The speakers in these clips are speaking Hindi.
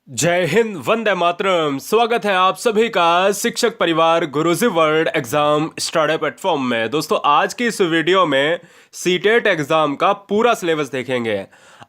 जय हिंद, वंदे मातरम। स्वागत है आप सभी का शिक्षक परिवार गुरुजी वर्ल्ड एग्जाम स्टडी प्लेटफॉर्म में। दोस्तों, आज की इस वीडियो में सीटेट एग्जाम का पूरा सिलेबस देखेंगे।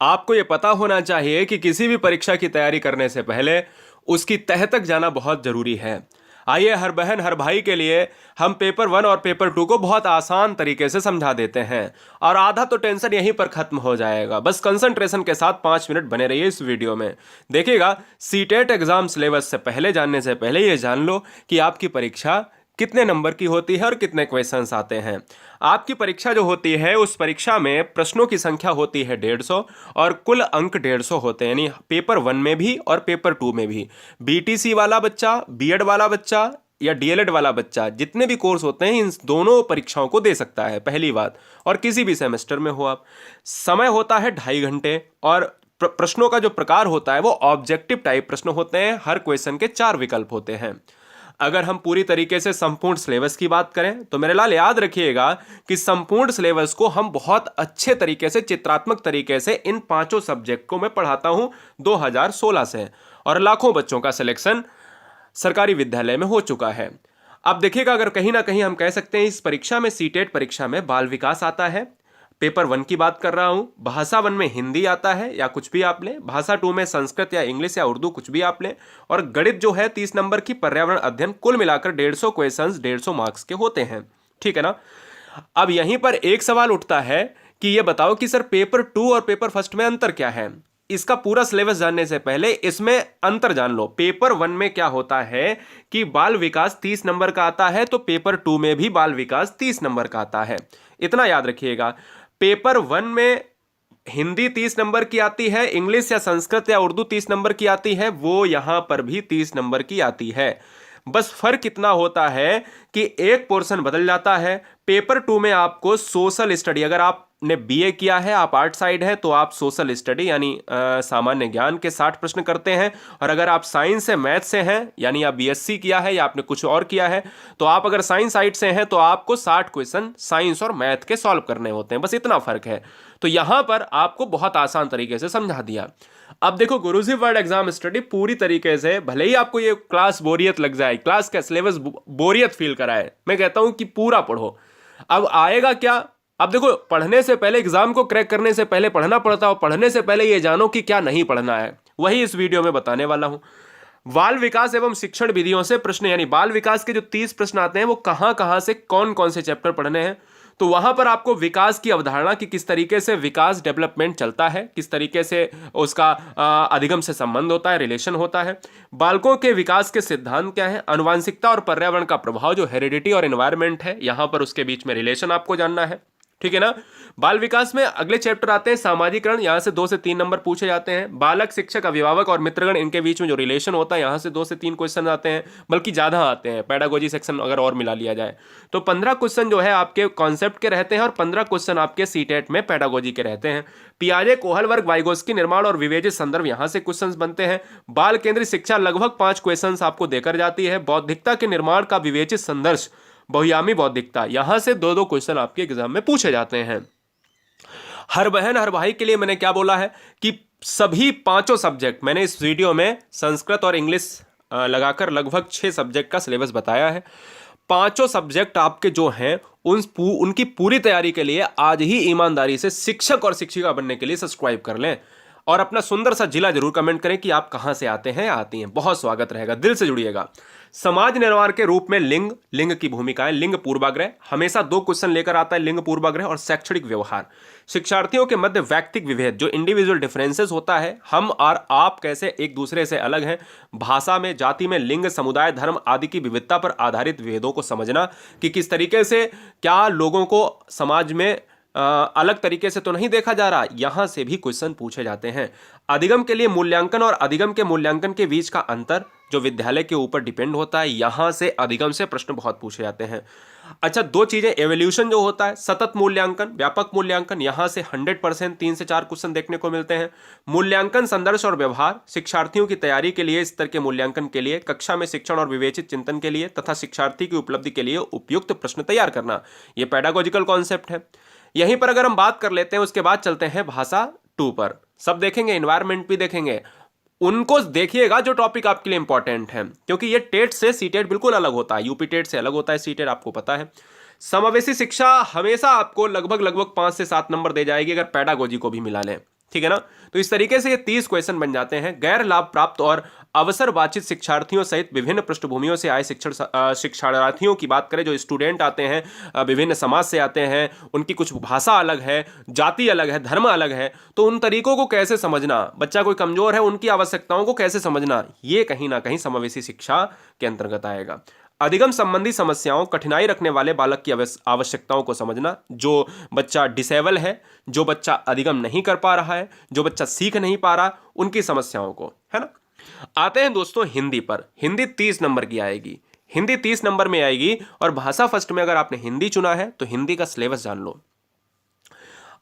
आपको ये पता होना चाहिए कि किसी भी परीक्षा की तैयारी करने से पहले उसकी तह तक जाना बहुत जरूरी है। आइए, हर बहन हर भाई के लिए हम पेपर 1 और पेपर 2 को बहुत आसान तरीके से समझा देते हैं और आधा तो टेंशन यहीं पर खत्म हो जाएगा। बस कंसंट्रेशन के साथ 5 मिनट बने रहिए इस वीडियो में। देखिएगा, सीटेट एग्जाम सिलेबस से पहले जानने से पहले ये जान लो कि आपकी परीक्षा कितने नंबर की होती है और कितने क्वेश्चंस आते हैं। आपकी परीक्षा जो होती है, उस परीक्षा में प्रश्नों की संख्या होती है 150 और कुल अंक 150 होते हैं, यानी पेपर 1 में भी और पेपर 2 में भी। बीटीसी वाला बच्चा, बीएड वाला बच्चा या डीएलएड वाला बच्चा, जितने भी कोर्स होते हैं, इन दोनों परीक्षाओं को दे सकता है, पहली बात। और किसी भी सेमेस्टर में हो आप। समय होता है 2.5 घंटे और प्रश्नों का जो प्रकार होता है वो ऑब्जेक्टिव टाइप प्रश्न होते हैं। हर क्वेश्चन के 4 विकल्प होते हैं। अगर हम पूरी तरीके से संपूर्ण सिलेबस की बात करें तो मेरे लाल याद रखिएगा कि संपूर्ण सिलेबस को हम बहुत अच्छे तरीके से, चित्रात्मक तरीके से इन 5 सब्जेक्ट को मैं पढ़ाता हूं 2016 से, और लाखों बच्चों का सिलेक्शन सरकारी विद्यालय में हो चुका है। अब देखिएगा, अगर कहीं ना कहीं हम कह सकते हैं इस परीक्षा में, सीटेट परीक्षा में बाल विकास आता है। पेपर 1 की बात कर रहा हूं। भाषा 1 में हिंदी आता है या कुछ भी आप लें। भाषा 2 में संस्कृत या इंग्लिश या उर्दू, कुछ भी आप लें। और गणित जो है 30 नंबर की, पर्यावरण अध्ययन, कुल मिलाकर 150 क्वेश्चंस 150 मार्क्स के होते हैं। ठीक है ना। अब यहीं पर एक सवाल उठता है कि ये बताओ कि सर पेपर 2 और पेपर फर्स्ट में अंतर क्या है। इसका पूरा सिलेबस जानने से पहले इसमें अंतर जान लो। पेपर 1 में क्या होता है कि बाल विकास 30 नंबर का आता है, तो पेपर 2 में भी बाल विकास 30 नंबर का आता है। इतना याद रखिएगा। पेपर 1 में हिंदी 30 नंबर की आती है, इंग्लिश या संस्कृत या उर्दू 30 नंबर की आती है, वो यहां पर भी 30 नंबर की आती है। बस फर्क इतना होता है कि एक पोर्शन बदल जाता है। पेपर 2 में आपको सोशल स्टडी, अगर आपने बीए किया है, आप आर्ट साइड है, तो आप सोशल स्टडी यानी सामान्य ज्ञान के 60 प्रश्न करते हैं। और अगर आप साइंस से, मैथ से हैं, यानी आप बीएससी किया है या आपने कुछ और किया है, तो आप अगर साइंस साइड से हैं तो आपको 60 क्वेश्चन साइंस और मैथ के सॉल्व करने होते हैं। बस इतना फर्क है। तो यहां पर आपको बहुत आसान तरीके से समझा दिया। अब देखो, गुरुजी वर्ल्ड एग्जाम स्टडी पूरी तरीके से, भले ही आपको ये क्लास बोरियत लग जाए, क्लास का सिलेबस बोरियत फील कराए, मैं कहता हूं कि पूरा पढ़ो। अब आएगा क्या। अब देखो, पढ़ने से पहले, एग्जाम को क्रैक करने से पहले पढ़ना पड़ता है, और पढ़ने से पहले ये जानो कि क्या नहीं पढ़ना है, वही इस वीडियो में बताने वाला हूं। बाल विकास एवं शिक्षण विधियों से प्रश्न, यानी बाल विकास के जो 30 प्रश्न आते हैं, वो कहां कहां से कौन कौन से चैप्टर पढ़ने हैं। तो वहां पर आपको विकास की अवधारणा की, किस तरीके से विकास डेवलपमेंट चलता है, किस तरीके से उसका अधिगम से संबंध होता है, रिलेशन होता है। बालकों के विकास के सिद्धांत क्या है, आनुवांशिकता और पर्यावरण का प्रभाव, जो हेरिडिटी और एनवायरमेंट है, यहां पर उसके बीच में रिलेशन आपको जानना है। ठीक है ना। बाल विकास में अगले चैप्टर आते हैं सामाजिकरण, यहां से 2 से 3 नंबर पूछे जाते हैं। बालक, शिक्षक, अभिभावक और मित्रगण, इनके बीच में जो रिलेशन होता है, यहां से 2 से 3 क्वेश्चन आते हैं, बल्कि ज्यादा आते हैं। पेडागोजी सेक्शन अगर और मिला लिया जाए तो 15 क्वेश्चन जो है आपके कॉन्सेप्ट के रहते हैं और 15 क्वेश्चन आपके सीटेट में पेडागोजी के रहते हैं। पियाजे, कोहल वर्ग, वाइगोस्की निर्माण और विवेचित संदर्भ, यहां से क्वेश्चंस बनते हैं। बाल केंद्रित शिक्षा लगभग 5 क्वेश्चंस आपको देकर जाती है। बौद्धिकता के निर्माण का विवेचित संदर्भ, बहुयामी बौद्धिकता, यहां से 2-2 क्वेश्चन आपके एग्जाम में पूछे जाते हैं। हर बहन हर भाई के लिए मैंने क्या बोला है कि सभी 5 सब्जेक्ट, मैंने इस वीडियो में संस्कृत और इंग्लिश लगाकर लगभग 6 सब्जेक्ट का सिलेबस बताया है। 5 सब्जेक्ट आपके जो हैं, उनकी पूरी तैयारी के लिए आज ही ईमानदारी से शिक्षक और शिक्षिका बनने के लिए सब्सक्राइब कर लें और अपना सुंदर सा जिला जरूर कमेंट करें कि आप कहां से आते हैं या आती हैं। बहुत स्वागत रहेगा, दिल से जुड़िएगा। समाज निर्माण के रूप में लिंग की भूमिकाएं, लिंग पूर्वाग्रह हमेशा 2 क्वेश्चन लेकर आता है, लिंग पूर्वाग्रह और शैक्षणिक व्यवहार। शिक्षार्थियों के मध्य व्यक्तिक विभेद, जो इंडिविजुअल डिफरेंसेस होता है, हम और आप कैसे एक दूसरे से अलग हैं। भाषा में, जाति में, लिंग, समुदाय, धर्म आदि की विविधता पर आधारित विभेदों को समझना कि किस तरीके से, क्या लोगों को समाज में अलग तरीके से तो नहीं देखा जा रहा, यहां से भी क्वेश्चन पूछे जाते हैं। अधिगम के लिए मूल्यांकन और अधिगम के मूल्यांकन के बीच का अंतर, जो विद्यालय के ऊपर डिपेंड होता है, यहां से अधिगम से प्रश्न बहुत पूछे जाते हैं। अच्छा, 2 चीजें, एवोल्यूशन जो होता है, सतत मूल्यांकन, व्यापक मूल्यांकन, यहां से 100% 3 से 4 क्वेश्चन देखने को मिलते हैं। मूल्यांकन, संदर्भ और व्यवहार, शिक्षार्थियों की तैयारी के लिए, स्तर के मूल्यांकन के लिए, कक्षा में शिक्षण और विवेचित चिंतन के लिए तथा शिक्षार्थी की उपलब्धि के लिए उपयुक्त प्रश्न तैयार करना, यह पेडागोजिकल कॉन्सेप्ट है। यहीं पर अगर हम बात कर लेते हैं, उसके बाद चलते हैं भाषा 2 पर। सब देखेंगे, एनवायरमेंट भी देखेंगे, उनको देखिएगा जो टॉपिक आपके लिए इंपॉर्टेंट है, क्योंकि ये टेट से सीटेट बिल्कुल अलग होता है, यूपी टेट से अलग होता है सीटेट, आपको पता है। समावेशी शिक्षा हमेशा आपको लगभग लगभग 5 से 7 नंबर दे जाएगी अगर पेडागोजी को भी मिला लें, ठीक है ना। तो इस तरीके से ये 30 क्वेश्चन बन जाते हैं। गैर लाभ प्राप्त और अवसर वांछित शिक्षार्थियों सहित विभिन्न पृष्ठभूमियों से आए शिक्षार्थियों की बात करें, जो स्टूडेंट आते हैं विभिन्न समाज से आते हैं, उनकी कुछ भाषा अलग है, जाति अलग है, धर्म अलग है, तो उन तरीकों को कैसे समझना, बच्चा कोई कमजोर है उनकी आवश्यकताओं को कैसे समझना, ये कहीं ना कहीं समावेशी शिक्षा के अंतर्गत आएगा। अधिगम संबंधी समस्याओं, कठिनाई रखने वाले बालक की आवश्यकताओं को समझना, जो बच्चा डिसेबल है, जो बच्चा अधिगम नहीं कर पा रहा है, जो बच्चा सीख नहीं पा रहा, उनकी समस्याओं को, है ना। आते हैं दोस्तों हिंदी पर। हिंदी 30 नंबर की आएगी, हिंदी 30 नंबर में आएगी। और भाषा फर्स्ट में अगर आपने हिंदी चुना है तो हिंदी का सिलेबस जान लो।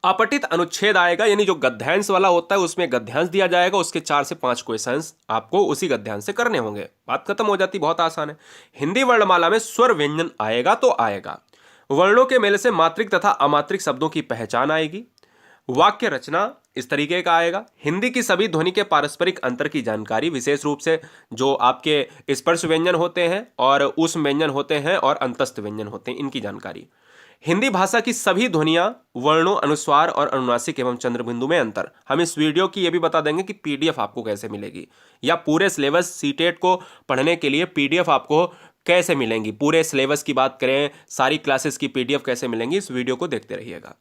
अपठित अनुच्छेद आएगा, यानी जो गद्यांश वाला होता है उसमें गद्यांश दिया जाएगा, उसके 4 से 5 क्वेश्चंस आपको उसी गद्यांश से करने होंगे, बात खत्म हो जाती, बहुत आसान है। हिंदी वर्णमाला में स्वर व्यंजन आएगा तो आएगा। वर्णों के मेल से मात्रिक तथा अमात्रिक शब्दों की पहचान आएगी। वाक्य रचना इस तरीके का आएगा। हिंदी की सभी ध्वनि के पारस्परिक अंतर की जानकारी, विशेष रूप से जो आपके स्पर्श व्यंजन होते हैं और ऊष्म व्यंजन होते हैं और अंतस्थ व्यंजन होते हैं, इनकी जानकारी। हिंदी भाषा की सभी ध्वनियां, वर्णों, अनुस्वार और अनुनासिक एवं चंद्रबिंदु में अंतर। हम इस वीडियो की ये भी बता देंगे कि पीडीएफ आपको कैसे मिलेगी, या पूरे सिलेबस सीटेट को पढ़ने के लिए पीडीएफ आपको कैसे मिलेंगी, पूरे सिलेबस की बात करें, सारी क्लासेस की पीडीएफ कैसे मिलेंगी, इस वीडियो को देखते रहिएगा।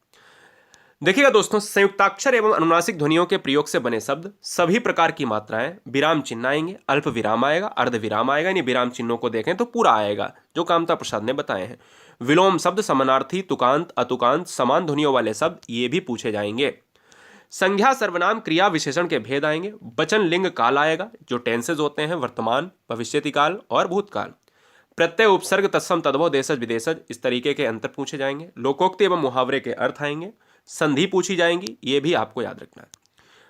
देखिएगा दोस्तों, संयुक्ताक्षर एवं अनुनासिक ध्वनियों के प्रयोग से बने शब्द, सभी प्रकार की मात्राएं, विराम चिन्ह आएंगे, अल्प विराम आएगा, अर्ध विराम आएगा, यानी विराम चिन्हों को देखें तो पूरा आएगा जो कामता प्रसाद ने बताए हैं। विलोम शब्द, समानार्थी, तुकांत, अतुकांत, समान ध्वनियों वाले शब्द, ये भी पूछे जाएंगे। संज्ञा, सर्वनाम, क्रिया, विशेषण के भेद आएंगे। वचन, लिंग, काल आएगा, जो टेंसेज होते हैं, वर्तमान, भविष्यति काल और भूतकाल। प्रत्यय, उपसर्ग, तत्सम, तद्भव, देशज, विदेशज, इस तरीके के अंतर पूछे जाएंगे। लोकोक्ति एवं मुहावरे के अर्थ आएंगे। संधि पूछी जाएंगी, ये भी आपको याद रखना है।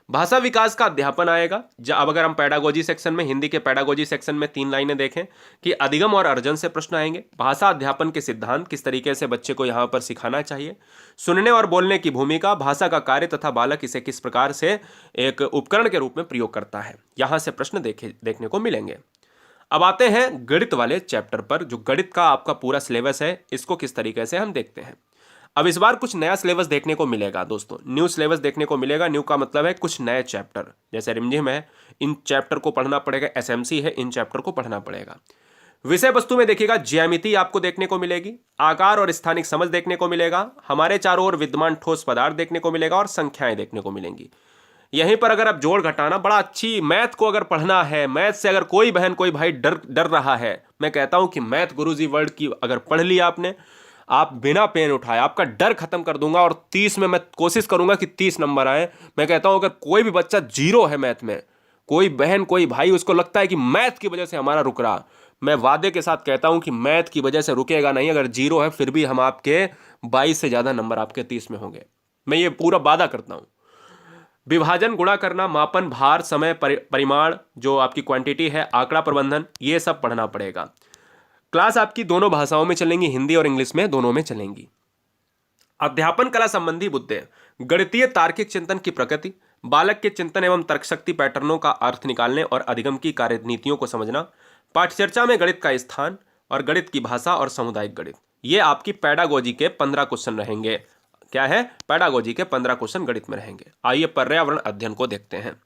भाषा विकास का अध्यापन आएगा। अब अगर हम पेडागोजी सेक्शन में, हिंदी के पेडागोजी सेक्शन में 3 लाइनें देखें कि अधिगम और अर्जन से प्रश्न आएंगे। भाषा अध्यापन के सिद्धांत, किस तरीके से बच्चे को यहाँ पर सिखाना चाहिए। सुनने और बोलने की भूमिका, भाषा का कार्य तथा बालक इसे किस प्रकार से एक उपकरण के रूप में प्रयोग करता है, यहाँ से प्रश्न देखने को मिलेंगे। अब आते हैं गणित वाले चैप्टर पर, जो गणित का आपका पूरा सिलेबस है, इसको किस तरीके से हम देखते हैं। अब इस बार कुछ नया सिलेबस देखने को मिलेगा दोस्तों, न्यू सिलेबस देखने को मिलेगा। न्यू का मतलब है कुछ नए चैप्टर, जैसे रिमझिम है, इन चैप्टर को पढ़ना पड़ेगा, एसएमसी है, इन चैप्टर को पढ़ना पड़ेगा। विषय वस्तु में देखिएगा, ज्यामिति आपको देखने को मिलेगी, आकार और स्थानिक समझ देखने को मिलेगा, हमारे चारों ओर विद्यमान ठोस पदार्थ देखने को मिलेगा और संख्याएं देखने को मिलेंगी। यहीं पर अगर आप जोड़ घटाना, बड़ा अच्छी मैथ को अगर पढ़ना है, मैथ से अगर कोई बहन कोई भाई डर रहा है, मैं कहता हूं कि मैथ गुरुजी वर्ल्ड की अगर पढ़ लिया आपने, आप बिना पेन उठाए आपका डर खत्म कर दूंगा। और 30 में मैं कोशिश करूंगा कि 30 नंबर आए। मैं कहता हूं अगर कोई भी बच्चा 0 है मैथ में, कोई बहन कोई भाई उसको लगता है कि मैथ की वजह से हमारा रुक रहा, मैं वादे के साथ कहता हूं कि मैथ की वजह से रुकेगा नहीं। अगर 0 है फिर भी हम आपके 22 से ज्यादा नंबर आपके 30 में होंगे, मैं ये पूरा वादा करता हूं। विभाजन, गुणा करना, मापन, भार, समय, परिमाण, जो आपकी क्वांटिटी है, आंकड़ा प्रबंधन, ये सब पढ़ना पड़ेगा। क्लास आपकी दोनों भाषाओं में चलेंगी, हिंदी और इंग्लिश में, दोनों में चलेंगी। अध्यापन कला संबंधी मुद्दे, गणितीय तार्किक चिंतन की प्रकृति, बालक के चिंतन एवं तर्कशक्ति पैटर्नों का अर्थ निकालने और अधिगम की कार्यनीतियों को समझना, पाठचर्चा में गणित का स्थान और गणित की भाषा और सामुदायिक गणित, ये आपकी पेडागोजी के 15 क्वेश्चन रहेंगे। क्या है? पेडागोजी के 15 क्वेश्चन गणित में रहेंगे। आइए पर्यावरण अध्ययन को देखते हैं।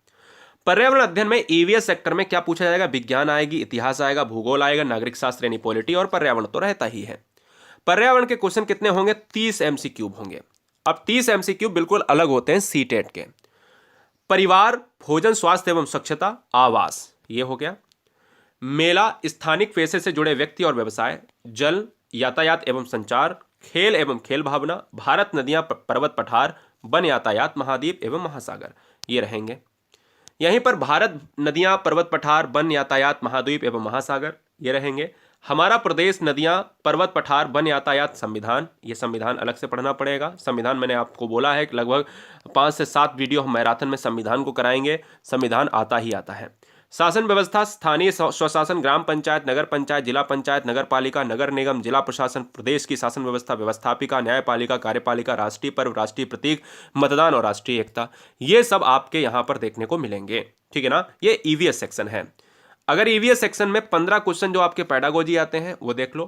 पर्यावरण अध्ययन में ईवीएस सेक्टर में क्या पूछा जाएगा? विज्ञान आएगी, इतिहास आएगा, भूगोल आएगा, नागरिक शास्त्र यानी पॉलिटी, और पर्यावरण तो रहता ही है। पर्यावरण के क्वेश्चन कितने होंगे? 30 एमसीक्यू होंगे। अब 30 एमसीक्यू बिल्कुल अलग होते हैं सीटेट के। परिवार, भोजन, स्वास्थ्य एवं स्वच्छता, आवास, ये हो गया। मेला, स्थानिक पेशे से जुड़े व्यक्ति और व्यवसाय, जल, यातायात एवं संचार, खेल एवं खेल भावना, भारत, नदियां, पर्वत, पठार, वन, यातायात, महाद्वीप एवं महासागर, ये रहेंगे। यहीं पर भारत, नदियां, पर्वत, पठार, वन, यातायात, महाद्वीप एवं महासागर, ये रहेंगे। हमारा प्रदेश, नदियां, पर्वत, पठार, वन, यातायात, संविधान, ये संविधान अलग से पढ़ना पड़ेगा। संविधान मैंने आपको बोला है कि लगभग 5 से 7 वीडियो हम मैराथन में संविधान को कराएंगे। संविधान आता ही आता है। शासन व्यवस्था, स्थानीय स्वशासन, ग्राम पंचायत, नगर पंचायत, जिला पंचायत, नगर पालिका, नगर निगम, जिला प्रशासन, प्रदेश की शासन व्यवस्था, व्यवस्थापिका, न्यायपालिका, कार्यपालिका, राष्ट्रीय पर्व, राष्ट्रीय प्रतीक, मतदान और राष्ट्रीय एकता, ये सब आपके यहाँ पर देखने को मिलेंगे। ठीक है ना, ये ईवीएस सेक्शन है। अगर ईवीएस सेक्शन में 15 क्वेश्चन जो आपके पेडागोजी आते हैं वो देख लो।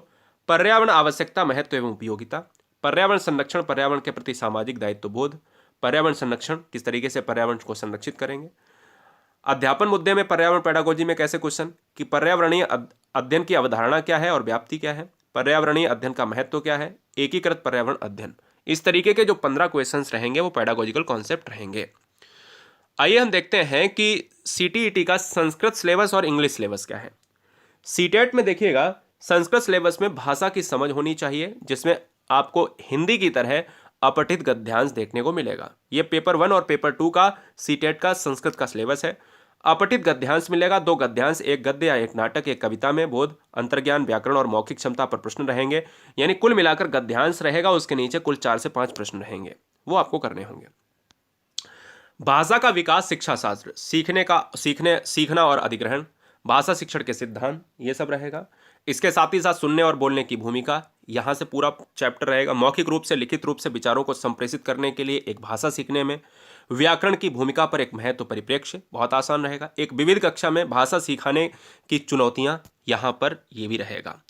पर्यावरण आवश्यकता, महत्व एवं उपयोगिता, पर्यावरण संरक्षण, पर्यावरण के प्रति सामाजिक दायित्व बोध, पर्यावरण संरक्षण, किस तरीके से पर्यावरण को संरक्षित करेंगे। अध्यापन मुद्दे में पर्यावरण पेडागोजी में कैसे क्वेश्चन कि पर्यावरणीय अध्ययन की अवधारणा क्या है और व्याप्ति क्या है, पर्यावरणीय अध्ययन का महत्व क्या है, एकीकृत पर्यावरण अध्ययन। इस तरीके के जो 15 क्वेश्चंस रहेंगे वो पेडागोजिकल कॉन्सेप्ट रहेंगे। आइए हम देखते हैं कि सीटीईटी का संस्कृत सिलेबस और इंग्लिश सिलेबस क्या है। सीटेट में देखिएगा, संस्कृत सिलेबस में भाषा की समझ होनी चाहिए, जिसमें आपको हिंदी की तरह अपठित गद्यांश देखने को मिलेगा। ये पेपर 1 और पेपर 2 का सीटेट का संस्कृत का सिलेबस है। अपठित गद्यांश मिलेगा, 2 गद्यांश, एक गद्य या एक नाटक, एक कविता में बोध, अंतर्ज्ञान, व्याकरण और मौखिक क्षमता पर प्रश्न रहेंगे। यानी कुल मिलाकर गद्यांश रहेगा, उसके नीचे कुल 4 से 5 प्रश्न रहेंगे, वो आपको करने होंगे। भाषा का विकास, शिक्षा शास्त्र, सीखना और अधिग्रहण, भाषा शिक्षण के सिद्धांत, ये सब रहेगा। इसके साथ ही साथ सुनने और बोलने की भूमिका, यहाँ से पूरा चैप्टर रहेगा। मौखिक रूप से, लिखित रूप से विचारों को संप्रेषित करने के लिए एक भाषा सीखने में, व्याकरण की भूमिका पर एक महत्व परिप्रेक्ष्य, बहुत आसान रहेगा। एक विविध कक्षा में भाषा सिखाने की चुनौतियाँ, यहाँ पर ये भी रहेगा।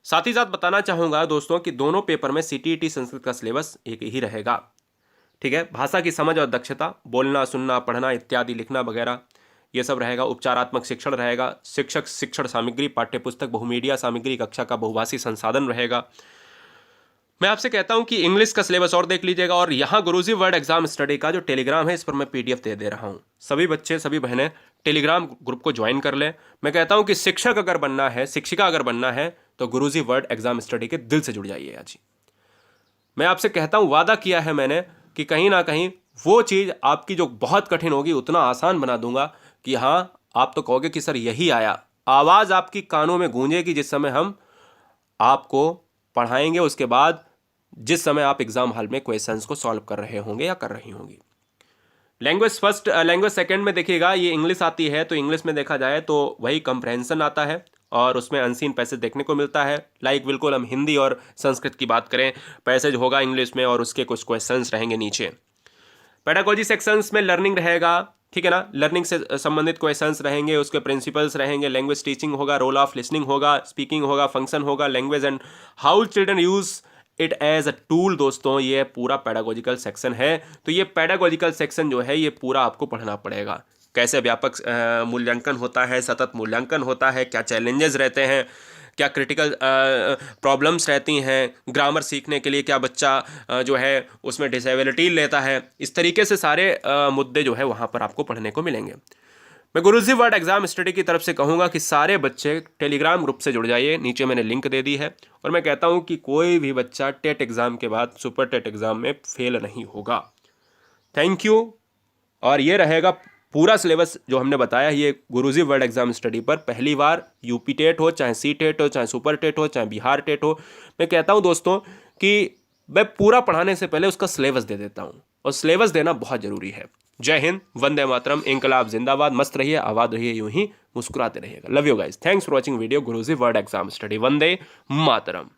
साथ ही साथ बताना चाहूँगा दोस्तों कि दोनों पेपर में सीटीईटी संस्कृत का सिलेबस एक ही रहेगा, ठीक है। भाषा की समझ और दक्षता, बोलना, सुनना, पढ़ना इत्यादि, लिखना वगैरह, ये सब रहेगा। उपचारात्मक शिक्षण रहेगा, शिक्षक शिक्षण सामग्री, पाठ्यपुस्तक, बहुमीडिया सामग्री, कक्षा का बहुभाषी संसाधन रहेगा। मैं आपसे कहता हूं कि इंग्लिश का सिलेबस और देख लीजिएगा। और यहाँ गुरुजी वर्ड एग्जाम स्टडी का जो टेलीग्राम है, इस पर मैं पीडीएफ दे रहा हूँ। सभी बच्चे, सभी बहनें टेलीग्राम ग्रुप को ज्वाइन कर लें। मैं कहता हूँ कि शिक्षक अगर बनना है, शिक्षिका अगर बनना है, तो गुरुजी वर्ड एग्जाम स्टडी के दिल से जुड़ जाइए आज ही। मैं आपसे कहता हूँ, वादा किया है मैंने कि कहीं ना कहीं वो चीज़ आपकी जो बहुत कठिन होगी उतना आसान बना दूंगा कि हाँ, आप तो कहोगे कि सर यही आया। आवाज़ आपकी कानों में गूंजेगी जिस समय हम आपको पढ़ाएंगे, उसके बाद जिस समय आप एग्जाम हॉल में क्वेश्चंस को सॉल्व कर रहे होंगे या कर रही होंगी। लैंग्वेज फर्स्ट, लैंग्वेज सेकंड में देखिएगा, ये इंग्लिश आती है, तो इंग्लिश में देखा जाए तो वही कंप्रहेंशन आता है और उसमें अनसीन पैसेज देखने को मिलता है। लाइक बिल्कुल हम हिंदी और संस्कृत की बात करें, पैसेज होगा इंग्लिश में और उसके कुछ क्वेश्चंस रहेंगे नीचे। पेडागोजी सेक्शंस में लर्निंग रहेगा, ठीक है ना, लर्निंग से संबंधित क्वेश्चंस रहेंगे, उसके प्रिंसिपल्स रहेंगे, लैंग्वेज टीचिंग होगा, रोल ऑफ लिसनिंग होगा, स्पीकिंग होगा, फंक्शन होगा, language and how children use it as a tool. दोस्तों, ये पूरा पेडागोजिकल सेक्शन है। तो ये पेडागोजिकल सेक्शन जो है, ये पूरा आपको पढ़ना पड़ेगा। कैसे व्यापक मूल्यांकन होता है, सतत मूल्यांकन होता है, क्या चैलेंजेस रहते हैं, क्या क्रिटिकल प्रॉब्लम्स रहती हैं, ग्रामर सीखने के लिए क्या बच्चा जो है उसमें डिसेबिलिटी लेता है, इस तरीके से सारे मुद्दे जो है वहाँ पर आपको पढ़ने को मिलेंगे। मैं गुरुजी वर्ड एग्जाम स्टडी की तरफ से कहूँगा कि सारे बच्चे टेलीग्राम ग्रुप से जुड़ जाइए, नीचे मैंने लिंक दे दी है। और मैं कहता हूँ कि कोई भी बच्चा टेट एग्ज़ाम के बाद सुपर टेट एग्ज़ाम में फेल नहीं होगा। Thank you. और ये रहेगा पूरा सिलेबस जो हमने बताया, ये गुरुजी वर्ड एग्जाम स्टडी पर पहली बार यूपी टेट हो, चाहे सी टेट हो, चाहे सुपर टेट हो, चाहे बिहार टेट हो, मैं कहता हूँ दोस्तों कि मैं पूरा पढ़ाने से पहले उसका सिलेबस दे देता हूँ, और सिलेबस देना बहुत ज़रूरी है। जय हिंद, वंदे मातरम, इंकलाब जिंदाबाद। मस्त रहिए, आबाद रहिए, यूं ही मुस्कुराते रहिएगा। Love you guys, thanks for watching video Guruji word exam study. Vande Mataram.